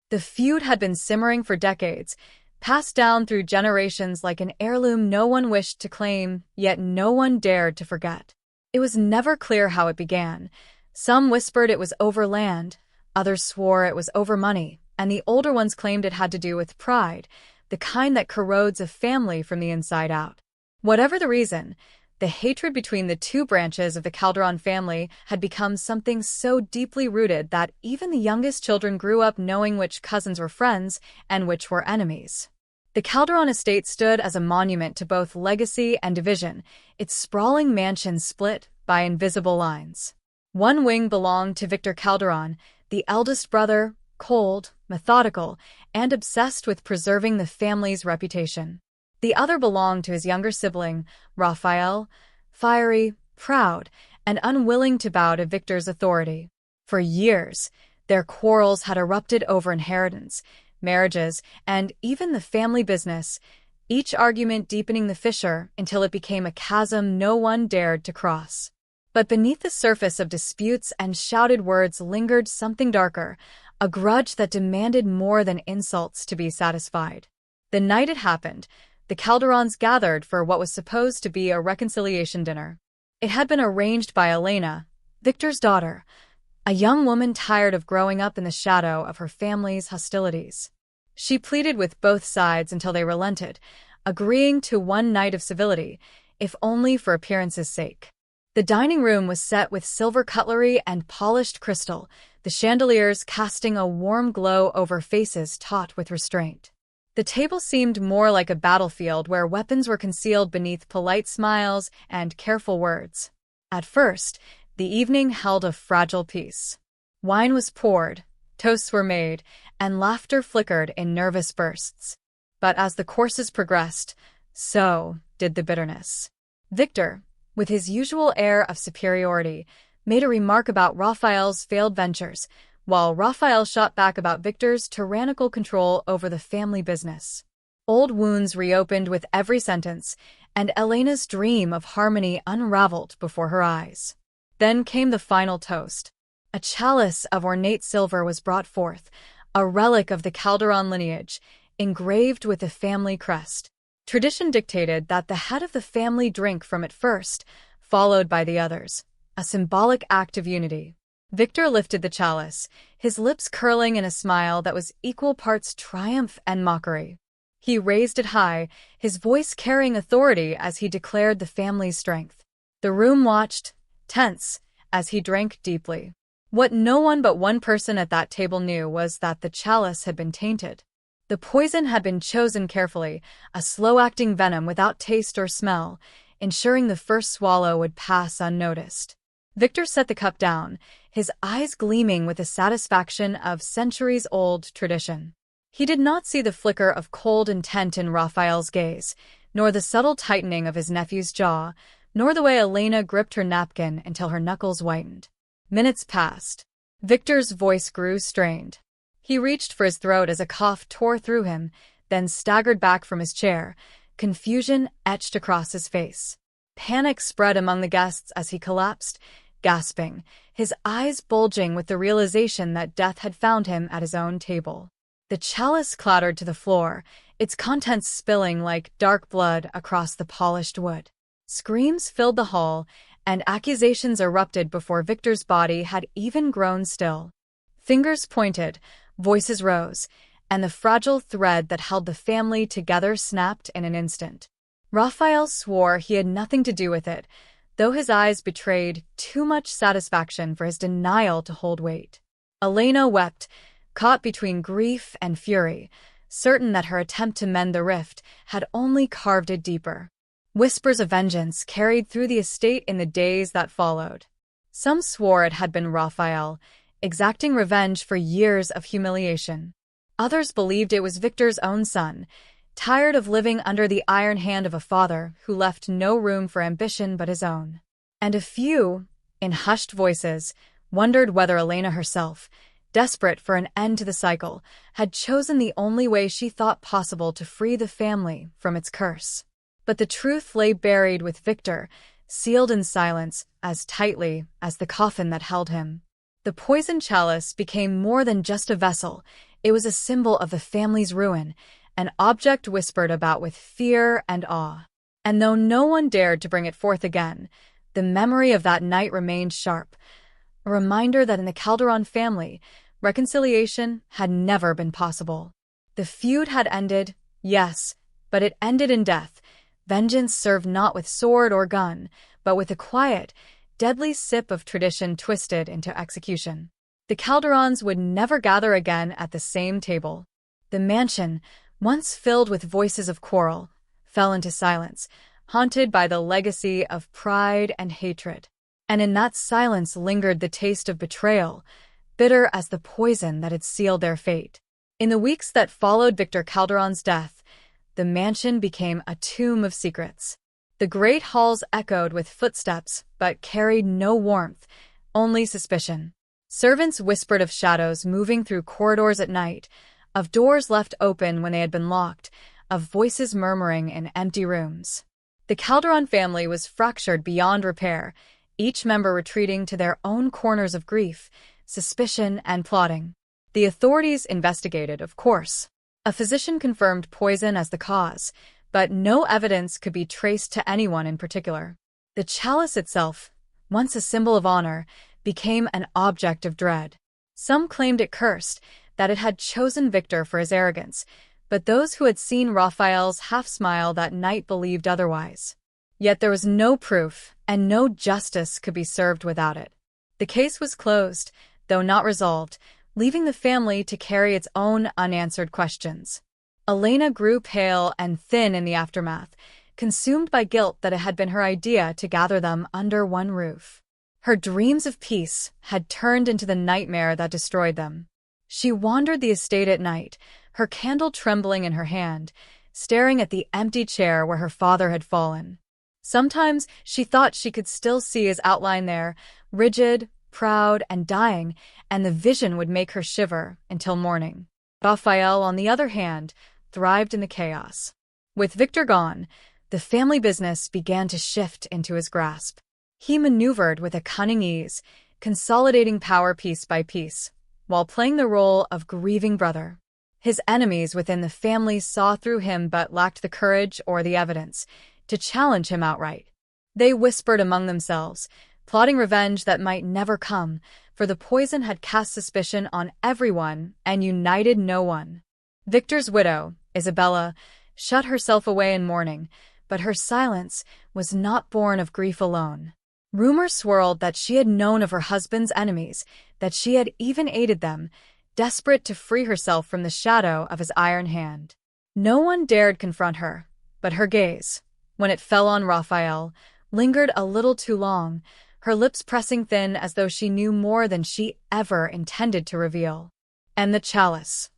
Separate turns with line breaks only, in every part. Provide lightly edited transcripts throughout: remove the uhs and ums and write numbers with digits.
The feud had been simmering for decades, passed down through generations like an heirloom no one wished to claim, yet no one dared to forget. It was never clear how it began. Some whispered it was over land, others swore it was over money, and the older ones claimed it had to do with pride, the kind that corrodes a family from the inside out. Whatever the reason, the hatred between the two branches of the Calderon family had become something so deeply rooted that even the youngest children grew up knowing which cousins were friends and which were enemies. The Calderon estate stood as a monument to both legacy and division, its sprawling mansion split by invisible lines. One wing belonged to Victor Calderon, the eldest brother, cold, methodical, and obsessed with preserving the family's reputation. The other belonged to his younger sibling, Raphael, fiery, proud, and unwilling to bow to Victor's authority. For years, their quarrels had erupted over inheritance, marriages, and even the family business, each argument deepening the fissure until it became a chasm no one dared to cross. But beneath the surface of disputes and shouted words lingered something darker, a grudge that demanded more than insults to be satisfied. The night it happened, the Calderons gathered for what was supposed to be a reconciliation dinner. It had been arranged by Elena, Victor's daughter, a young woman tired of growing up in the shadow of her family's hostilities. She pleaded with both sides until they relented, agreeing to one night of civility, if only for appearance's sake. The dining room was set with silver cutlery and polished crystal, the chandeliers casting a warm glow over faces taut with restraint. The table seemed more like a battlefield where weapons were concealed beneath polite smiles and careful words. At first, the evening held a fragile peace. Wine was poured, toasts were made, and laughter flickered in nervous bursts. But as the courses progressed, so did the bitterness. Victor, with his usual air of superiority, made a remark about Raphael's failed ventures, while Raphael shot back about Victor's tyrannical control over the family business. Old wounds reopened with every sentence, and Elena's dream of harmony unraveled before her eyes. Then came the final toast. A chalice of ornate silver was brought forth, a relic of the Calderon lineage, engraved with the family crest. Tradition dictated that the head of the family drink from it first, followed by the others, a symbolic act of unity. Victor lifted the chalice, his lips curling in a smile that was equal parts triumph and mockery. He raised it high, his voice carrying authority as he declared the family's strength. The room watched, tense, as he drank deeply. What no one but one person at that table knew was that the chalice had been tainted. The poison had been chosen carefully, a slow-acting venom without taste or smell, ensuring the first swallow would pass unnoticed. Victor set the cup down, his eyes gleaming with the satisfaction of centuries-old tradition. He did not see the flicker of cold intent in Raphael's gaze, nor the subtle tightening of his nephew's jaw, nor the way Elena gripped her napkin until her knuckles whitened. Minutes passed. Victor's voice grew strained. He reached for his throat as a cough tore through him, then staggered back from his chair, confusion etched across his face. Panic spread among the guests as he collapsed, gasping, his eyes bulging with the realization that death had found him at his own table. The chalice clattered to the floor, its contents spilling like dark blood across the polished wood. Screams filled the hall, and accusations erupted before Victor's body had even grown still. Fingers pointed, voices rose, and the fragile thread that held the family together snapped in an instant. Raphael swore he had nothing to do with it, though his eyes betrayed too much satisfaction for his denial to hold weight. Elena wept, caught between grief and fury, certain that her attempt to mend the rift had only carved it deeper. Whispers of vengeance carried through the estate in the days that followed. Some swore it had been Raphael, exacting revenge for years of humiliation. Others believed it was Victor's own son, tired of living under the iron hand of a father who left no room for ambition but his own. And a few, in hushed voices, wondered whether Elena herself, desperate for an end to the cycle, had chosen the only way she thought possible to free the family from its curse. But the truth lay buried with Victor, sealed in silence as tightly as the coffin that held him. The poisoned chalice became more than just a vessel. It was a symbol of the family's ruin, an object whispered about with fear and awe. And though no one dared to bring it forth again, the memory of that night remained sharp, a reminder that in the Calderon family, reconciliation had never been possible. The feud had ended, yes, but it ended in death. Vengeance served not with sword or gun, but with a quiet, deadly sip of tradition twisted into execution. The Calderons would never gather again at the same table. The mansion, once filled with voices of quarrel, fell into silence, haunted by the legacy of pride and hatred. And in that silence lingered the taste of betrayal, bitter as the poison that had sealed their fate. In the weeks that followed Victor Calderon's death, the mansion became a tomb of secrets. The great halls echoed with footsteps, but carried no warmth, only suspicion. Servants whispered of shadows moving through corridors at night, of doors left open when they had been locked, of voices murmuring in empty rooms. The Calderon family was fractured beyond repair, each member retreating to their own corners of grief, suspicion, and plotting. The authorities investigated, of course. A physician confirmed poison as the cause, but no evidence could be traced to anyone in particular. The chalice itself, once a symbol of honor, became an object of dread. Some claimed it cursed, that it had chosen Victor for his arrogance, but those who had seen Raphael's half-smile that night believed otherwise. Yet there was no proof, and no justice could be served without it. The case was closed, though not resolved, leaving the family to carry its own unanswered questions. Elena grew pale and thin in the aftermath, consumed by guilt that it had been her idea to gather them under one roof. Her dreams of peace had turned into the nightmare that destroyed them. She wandered the estate at night, her candle trembling in her hand, staring at the empty chair where her father had fallen. Sometimes she thought she could still see his outline there, rigid, proud, and dying, and the vision would make her shiver until morning. Raphael, on the other hand, thrived in the chaos. With Victor gone, the family business began to shift into his grasp. He maneuvered with a cunning ease, consolidating power piece by piece, while playing the role of grieving brother. His enemies within the family saw through him but lacked the courage or the evidence to challenge him outright. They whispered among themselves, plotting revenge that might never come, for the poison had cast suspicion on everyone and united no one. Victor's widow, Isabella, shut herself away in mourning, but her silence was not born of grief alone. Rumors swirled that she had known of her husband's enemies, that she had even aided them, desperate to free herself from the shadow of his iron hand. No one dared confront her, but her gaze, when it fell on Raphael, lingered a little too long, her lips pressing thin as though she knew more than she ever intended to reveal. And the chalice.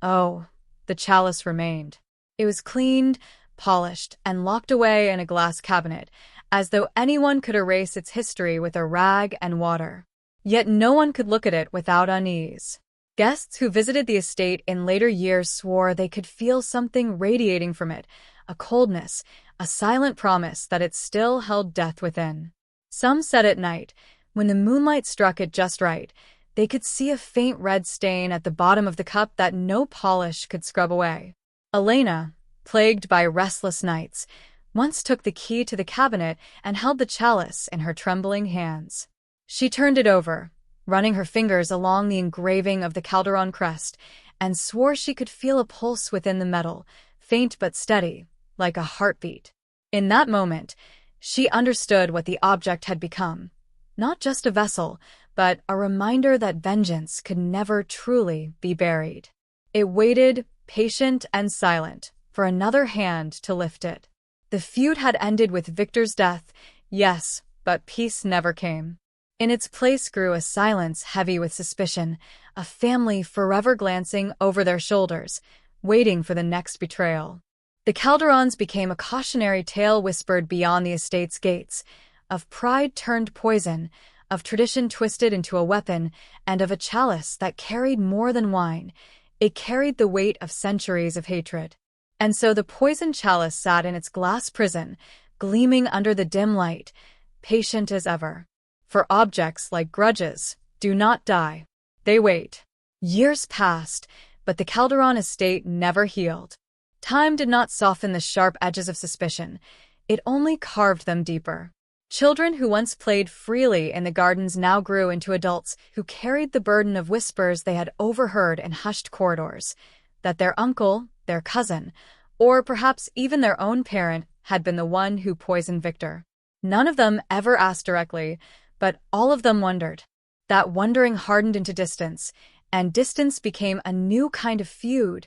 Oh, the chalice remained. It was cleaned, polished, and locked away in a glass cabinet, as though anyone could erase its history with a rag and water. Yet no one could look at it without unease. Guests who visited the estate in later years swore they could feel something radiating from it, a coldness, a silent promise that it still held death within. Some said at night, when the moonlight struck it just right, they could see a faint red stain at the bottom of the cup that no polish could scrub away. Elena, plagued by restless nights, once took the key to the cabinet and held the chalice in her trembling hands. She turned it over, running her fingers along the engraving of the Calderon crest, and swore she could feel a pulse within the metal, faint but steady, like a heartbeat. In that moment, she understood what the object had become. Not just a vessel, but a reminder that vengeance could never truly be buried. It waited, patient and silent, for another hand to lift it. The feud had ended with Victor's death, yes, but peace never came. In its place grew a silence heavy with suspicion, a family forever glancing over their shoulders, waiting for the next betrayal. The Calderons became a cautionary tale whispered beyond the estate's gates, of pride turned poison, of tradition twisted into a weapon, and of a chalice that carried more than wine. It carried the weight of centuries of hatred. And so the poisoned chalice sat in its glass prison, gleaming under the dim light, patient as ever. For objects like grudges do not die. They wait. Years passed, But the Calderon estate never healed. Time did not soften the sharp edges of suspicion. It only carved them deeper. Children who once played freely in the gardens now grew into adults who carried the burden of whispers they had overheard in hushed corridors, that their uncle, their cousin, or perhaps even their own parent had been the one who poisoned Victor. None of them ever asked directly, but all of them wondered. That wondering hardened into distance, and distance became a new kind of feud,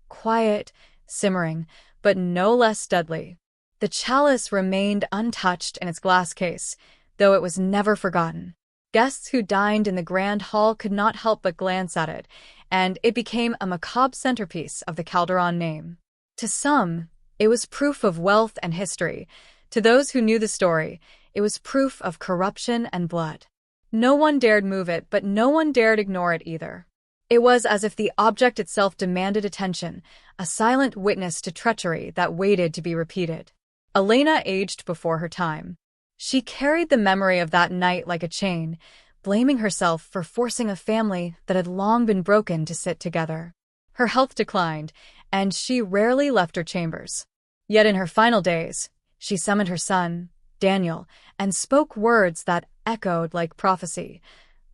quiet, simmering, but no less deadly. The chalice remained untouched in its glass case, though it was never forgotten. Guests who dined in the grand hall could not help but glance at it, and it became a macabre centerpiece of the Calderon name. To some, it was proof of wealth and history. To those who knew the story, it was proof of corruption and blood. No one dared move it, but no one dared ignore it either. It was as if the object itself demanded attention, a silent witness to treachery that waited to be repeated. Elena aged before her time. She carried the memory of that night like a chain, blaming herself for forcing a family that had long been broken to sit together. Her health declined, and she rarely left her chambers. Yet in her final days, she summoned her son, Daniel, and spoke words that echoed like prophecy.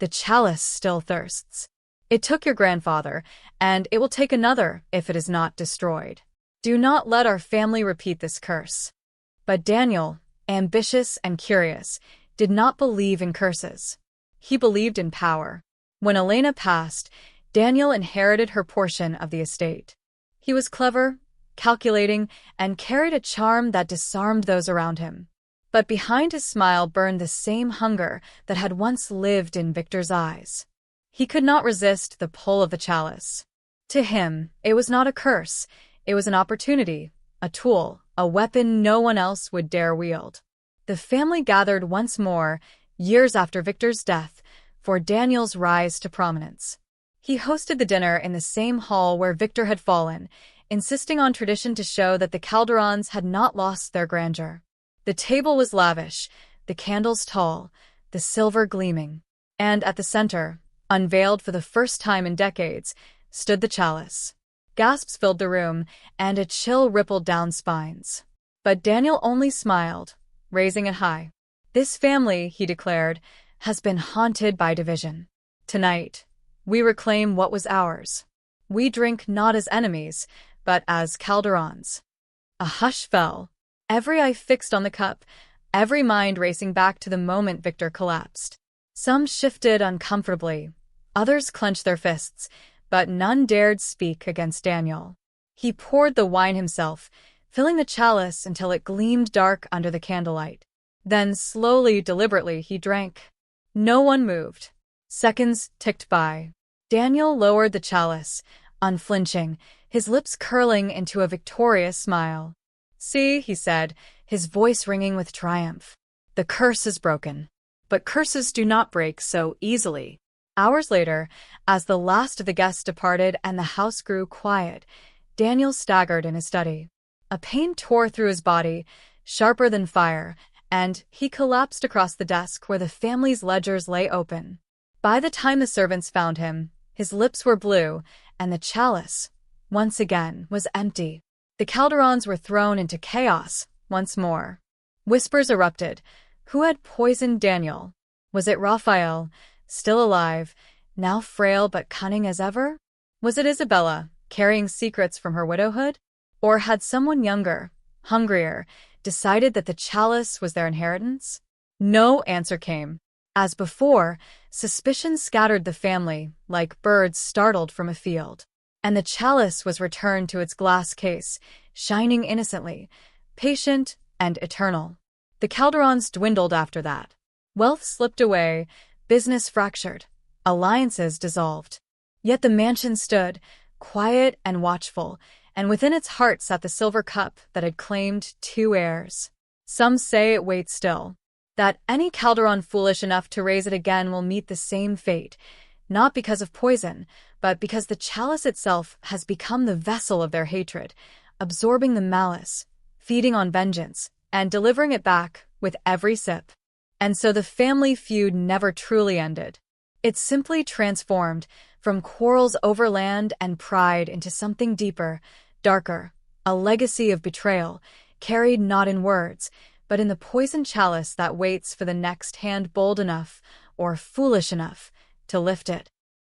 The chalice still thirsts. It took your grandfather, and it will take another if it is not destroyed. Do not let our family repeat this curse. But Daniel, ambitious and curious, did not believe in curses. He believed in power. When Elena passed, Daniel inherited her portion of the estate. He was clever, calculating, and carried a charm that disarmed those around him. But behind his smile burned the same hunger that had once lived in Victor's eyes. He could not resist the pull of the chalice. To him, it was not a curse. It was an opportunity, a tool, a weapon no one else would dare wield. The family gathered once more, years after Victor's death, for Daniel's rise to prominence. He hosted the dinner in the same hall where Victor had fallen, insisting on tradition to show that the Calderons had not lost their grandeur. The table was lavish, the candles tall, the silver gleaming, and at the center, unveiled for the first time in decades, stood the chalice. Gasps filled the room, and a chill rippled down spines. But Daniel only smiled, raising it high. This family, he declared, has been haunted by division. Tonight, we reclaim what was ours. We drink not as enemies, but as Calderons. A hush fell, every eye fixed on the cup, every mind racing back to the moment Victor collapsed. Some shifted uncomfortably, others clenched their fists, but none dared speak against Daniel. He poured the wine himself, filling the chalice until it gleamed dark under the candlelight. Then slowly, deliberately, he drank. No one moved. Seconds ticked by. Daniel lowered the chalice, unflinching, his lips curling into a victorious smile. "See," he said, his voice ringing with triumph. "The curse is broken." But curses do not break so easily. Hours later, as the last of the guests departed and the house grew quiet, Daniel staggered in his study. A pain tore through his body, sharper than fire, and he collapsed across the desk where the family's ledgers lay open. By the time the servants found him, his lips were blue, and the chalice, once again, was empty. The Calderons were thrown into chaos once more. Whispers erupted. Who had poisoned Daniel? Was it Raphael, still alive, now frail but cunning as ever? Was it Isabella, carrying secrets from her widowhood? Or had someone younger, hungrier, decided that the chalice was their inheritance? No answer came. As before, suspicion scattered the family like birds startled from a field. And the chalice was returned to its glass case, shining innocently, patient and eternal. The Calderons dwindled after that. Wealth slipped away, business fractured, alliances dissolved. Yet the mansion stood, quiet and watchful, and within its heart sat the silver cup that had claimed 2 heirs. Some say it waits still, that any Calderon foolish enough to raise it again will meet the same fate, not because of poison, but because the chalice itself has become the vessel of their hatred, absorbing the malice, feeding on vengeance, and delivering it back with every sip. And so the family feud never truly ended. It simply transformed from quarrels over land and pride into something deeper, darker, a legacy of betrayal, carried not in words, but in the poisoned chalice that waits for the next hand bold enough or foolish enough to lift it.